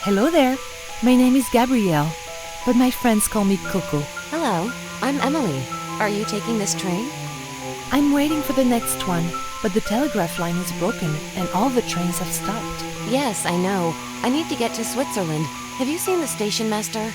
Hello there. My name is Gabrielle, but my friends call me Coco. Hello, I'm Emily. Are you taking this train? I'm waiting for the next one, but the telegraph line is broken and all the trains have stopped. Yes, I know. I need to get to Switzerland. Have you seen the station master?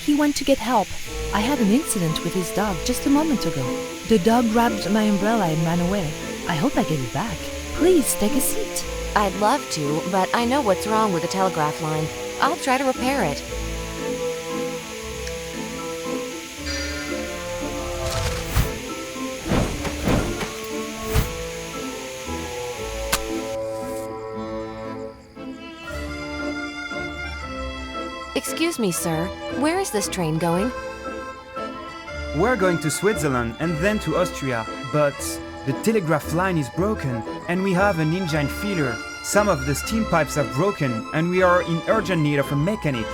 He went to get help. I had an incident with his dog just a moment ago. The dog grabbed my umbrella and ran away. I hope I get it back. Please take a seat. I'd love to, but I know what's wrong with the telegraph line. I'll try to repair it. Excuse me, sir. Where is this train going? We're going to Switzerland and then to Austria, but the telegraph line is broken and we have an engine failure. Some of the steam pipes have broken and we are in urgent need of a mechanic.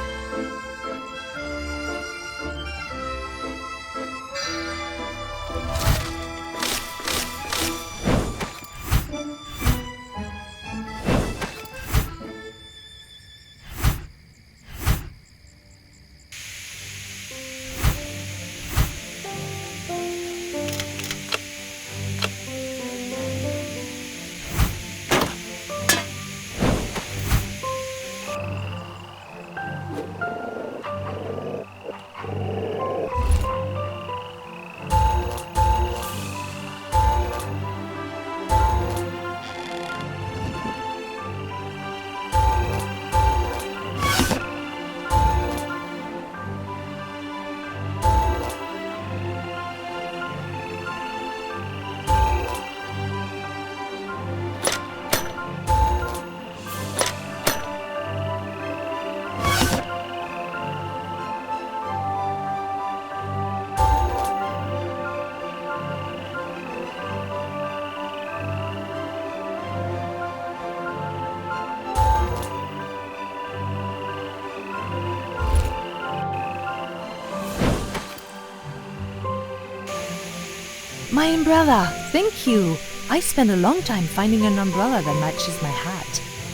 My umbrella! Thank you! I spent a long time finding an umbrella that matches my hat.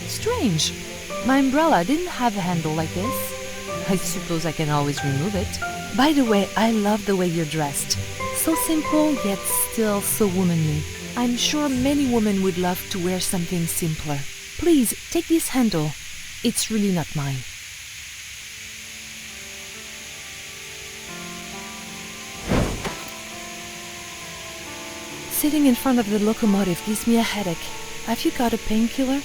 Strange. My umbrella didn't have a handle like this. I suppose I can always remove it. By the way, I love the way you're dressed. So simple, yet still so womanly. I'm sure many women would love to wear something simpler. Please, take this handle. It's really not mine. Sitting in front of the locomotive gives me a headache. Have you got a painkiller?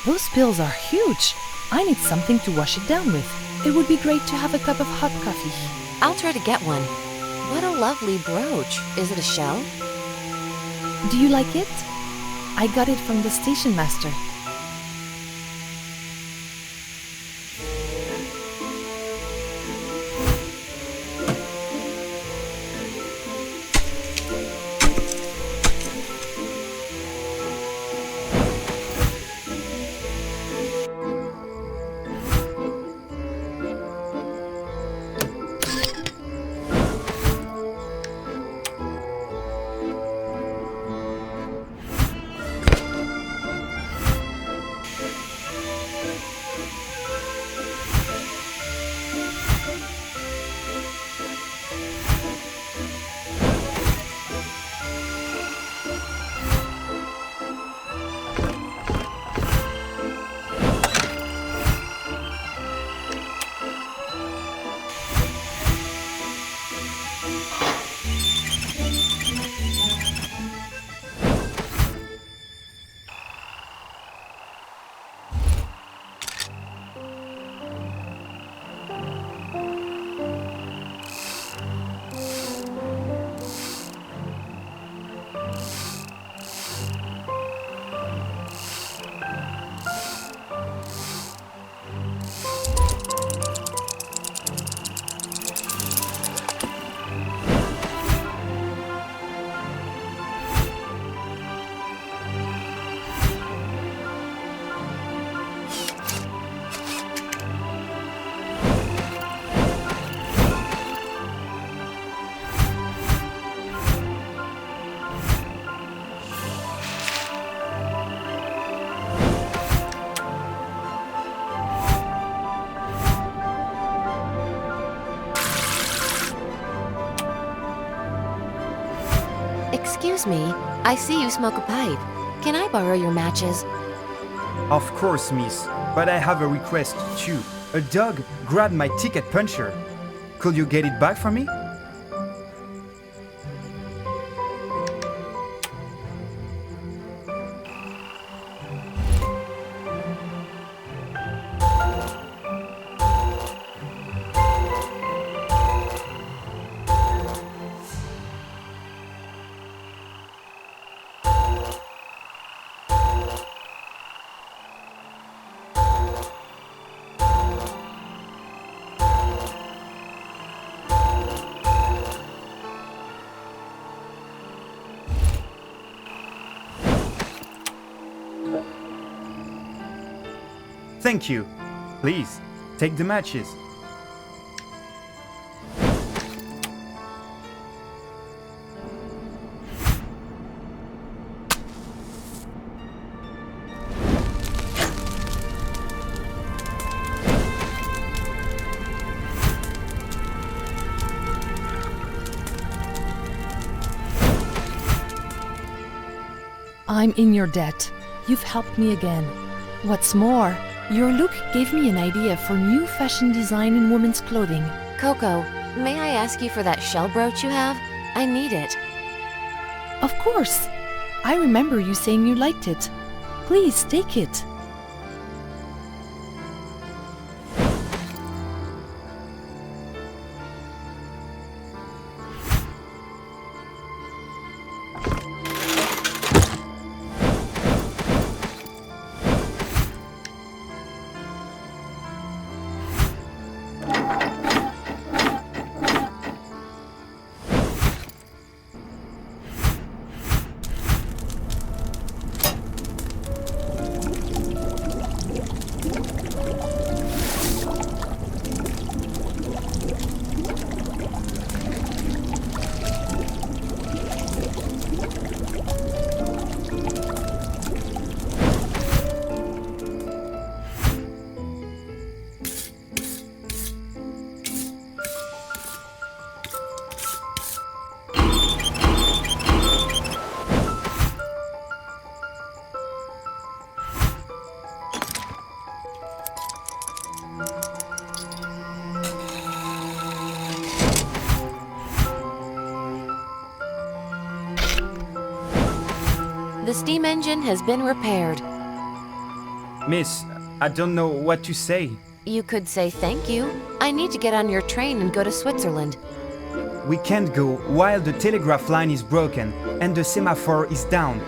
Those pills are huge. I need something to wash it down with. It would be great to have a cup of hot coffee. I'll try to get one. What a lovely brooch. Is it a shell? Do you like it? I got it from the station master. Excuse me, I see you smoke a pipe. Can I borrow your matches? Of course, miss, but I have a request too. A dog grabbed my ticket puncher. Could you get it back for me? Thank you. Please, take the matches. I'm in your debt. You've helped me again. What's more, your look gave me an idea for new fashion design in women's clothing. Coco, may I ask you for that shell brooch you have? I need it. Of course. I remember you saying you liked it. Please take it. The steam engine has been repaired. Miss, I don't know what to say. You could say thank you. I need to get on your train and go to Switzerland. We can't go while the telegraph line is broken and the semaphore is down.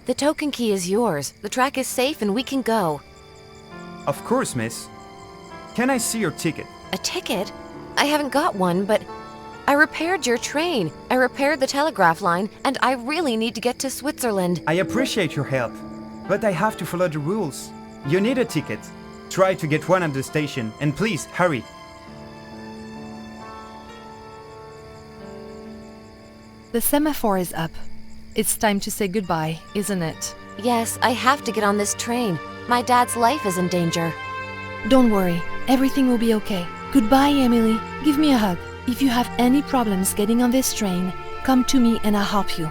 The token key is yours. The track is safe and we can go. Of course, miss. Can I see your ticket? A ticket? I haven't got one, but I repaired your train. I repaired the telegraph line, and I really need to get to Switzerland. I appreciate your help, but I have to follow the rules. You need a ticket. Try to get one at the station, and please, hurry. The semaphore is up. It's time to say goodbye, isn't it? Yes, I have to get on this train. My dad's life is in danger. Don't worry, everything will be okay. Goodbye, Emily. Give me a hug. If you have any problems getting on this train, come to me and I'll help you.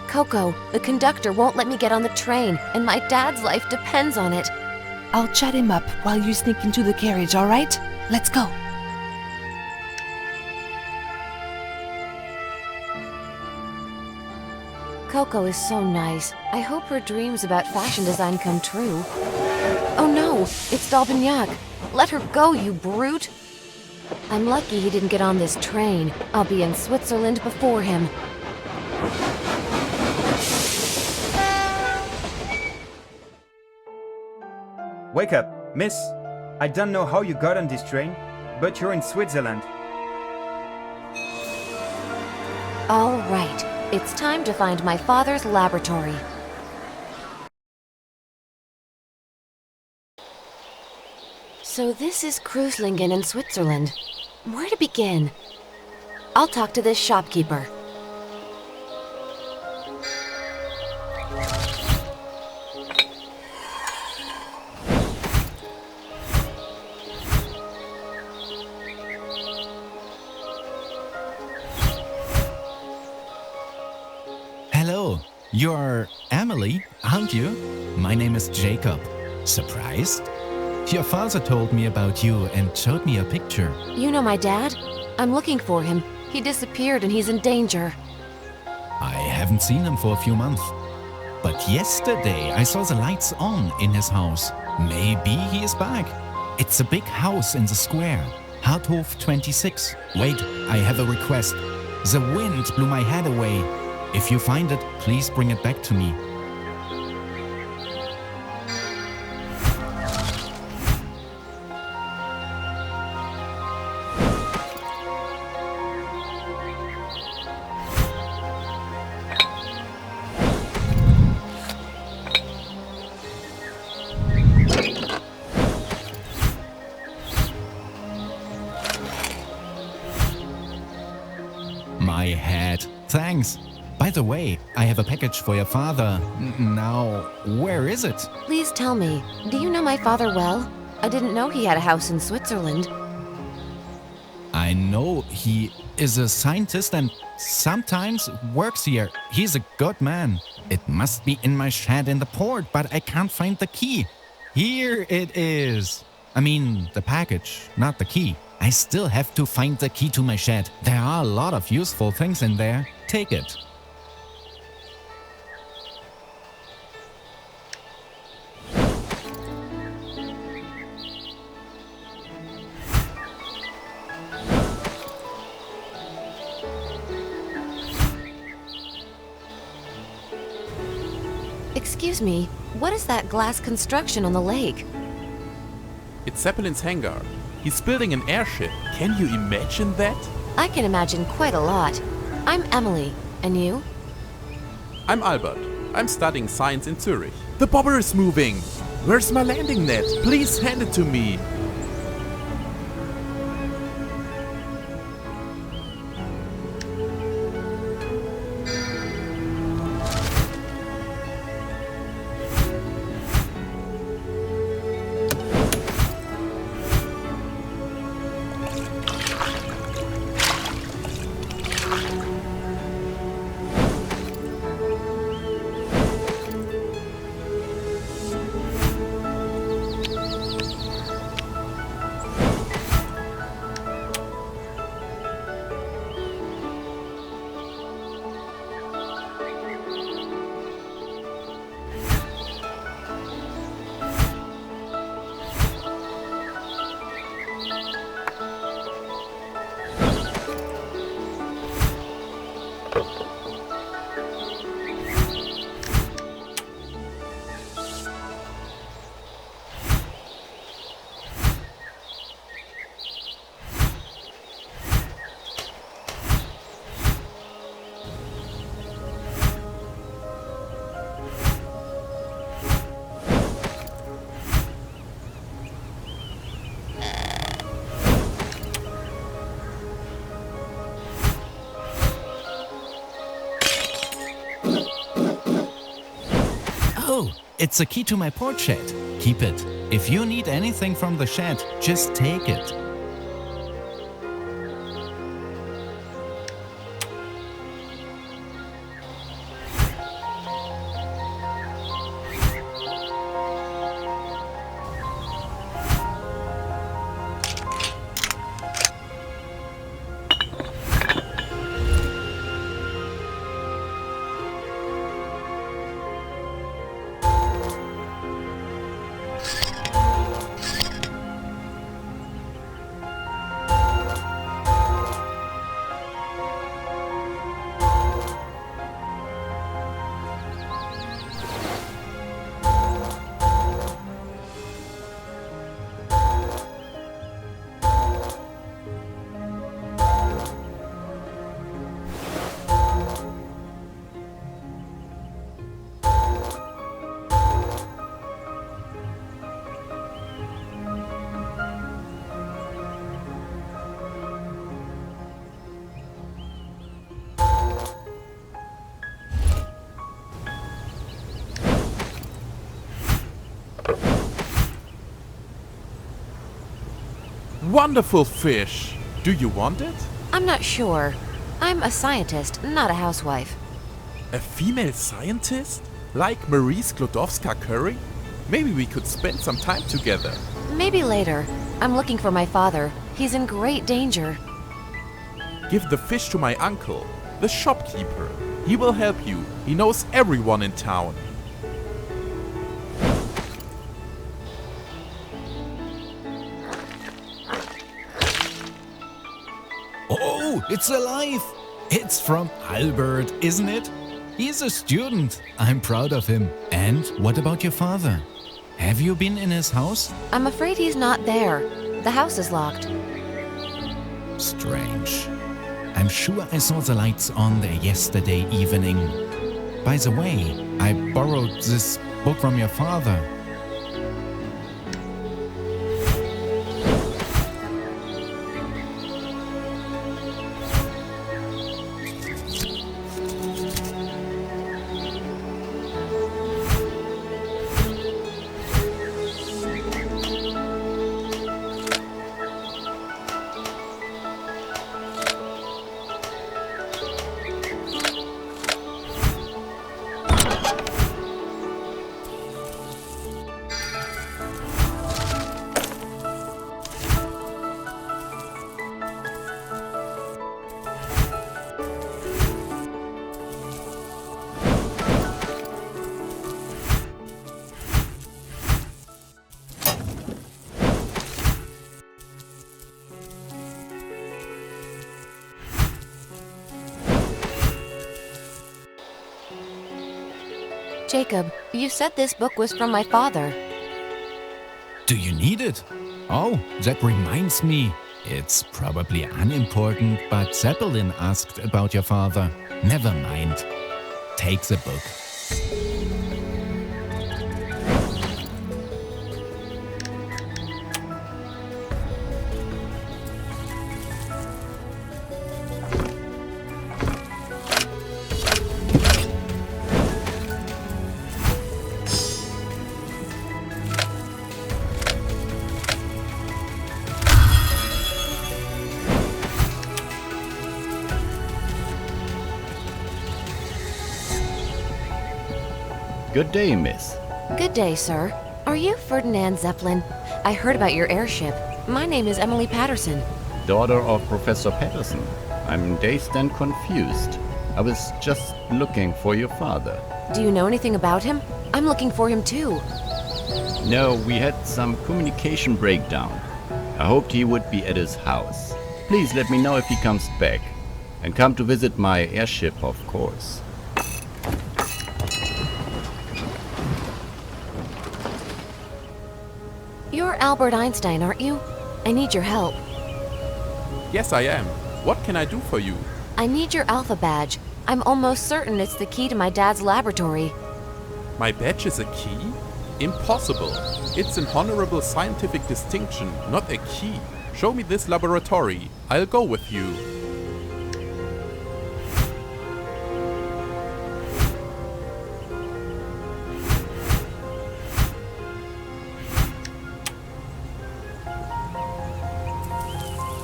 Coco, the conductor won't let me get on the train, and my dad's life depends on it. I'll chat him up while you sneak into the carriage, all right? Let's go. Coco is so nice. I hope her dreams about fashion design come true. Oh no, it's Dalbignac. Let her go, you brute. I'm lucky he didn't get on this train. I'll be in Switzerland before him. Wake up, miss. I don't know how you got on this train, but you're in Switzerland. All right, it's time to find my father's laboratory. So this is Kruslingen in Switzerland. Where to begin? I'll talk to this shopkeeper. Hello, you're Emily, aren't you? My name is Jacob. Surprised? Your father told me about you and showed me a picture. You know my dad? I'm looking for him. He disappeared and he's in danger. I haven't seen him for a few months. But yesterday I saw the lights on in his house. Maybe he is back. It's a big house in the square. Harthof 26. Wait, I have a request. The wind blew my head away. If you find it, please bring it back to me. My head. Thanks. By the way, I have a package for your father. Now, where is it? Please tell me, do you know my father well? I didn't know he had a house in Switzerland. I know he is a scientist and sometimes works here. He's a good man. It must be in my shed in the port, but I can't find the key. Here it is. I mean, the package, not the key. I still have to find the key to my shed. There are a lot of useful things in there. Take it. Excuse me, what is that glass construction on the lake? It's Zeppelin's hangar. He's building an airship. Can you imagine that? I can imagine quite a lot. I'm Emily, and you? I'm Albert. I'm studying science in Zurich. The bobber is moving. Where's my landing net? Please hand it to me. It's a key to my port shed. Keep it. If you need anything from the shed, just take it. Wonderful fish! Do you want it? I'm not sure. I'm a scientist, not a housewife. A female scientist? Like Marie Sklodowska-Curie? Maybe we could spend some time together. Maybe later. I'm looking for my father. He's in great danger. Give the fish to my uncle, the shopkeeper. He will help you. He knows everyone in town. Oh, it's alive! It's from Albert, isn't it? He's a student. I'm proud of him. And what about your father? Have you been in his house? I'm afraid he's not there. The house is locked. Strange. I'm sure I saw the lights on there yesterday evening. By the way, I borrowed this book from your father. Jacob, you said this book was from my father. Do you need it? Oh, that reminds me. It's probably unimportant, but Zeppelin asked about your father. Never mind. Take the book. Good day, miss. Good day, sir. Are you Ferdinand Zeppelin? I heard about your airship. My name is Emily Patterson. Daughter of Professor Patterson. I'm dazed and confused. I was just looking for your father. Do you know anything about him? I'm looking for him too. No, we had some communication breakdown. I hoped he would be at his house. Please let me know if he comes back. And come to visit my airship, of course. You're Albert Einstein, aren't you? I need your help. Yes, I am. What can I do for you? I need your Alpha badge. I'm almost certain it's the key to my dad's laboratory. My badge is a key? Impossible. It's an honorable scientific distinction, not a key. Show me this laboratory. I'll go with you.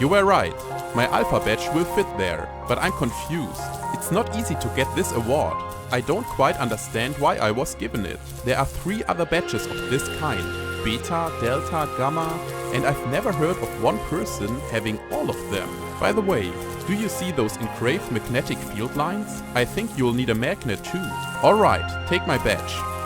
You were right. My Alpha badge will fit there, but I'm confused. It's not easy to get this award. I don't quite understand why I was given it. There are 3 other badges of this kind. Beta, Delta, Gamma, and I've never heard of one person having all of them. By the way, do you see those engraved magnetic field lines? I think you'll need a magnet too. Alright, take my badge.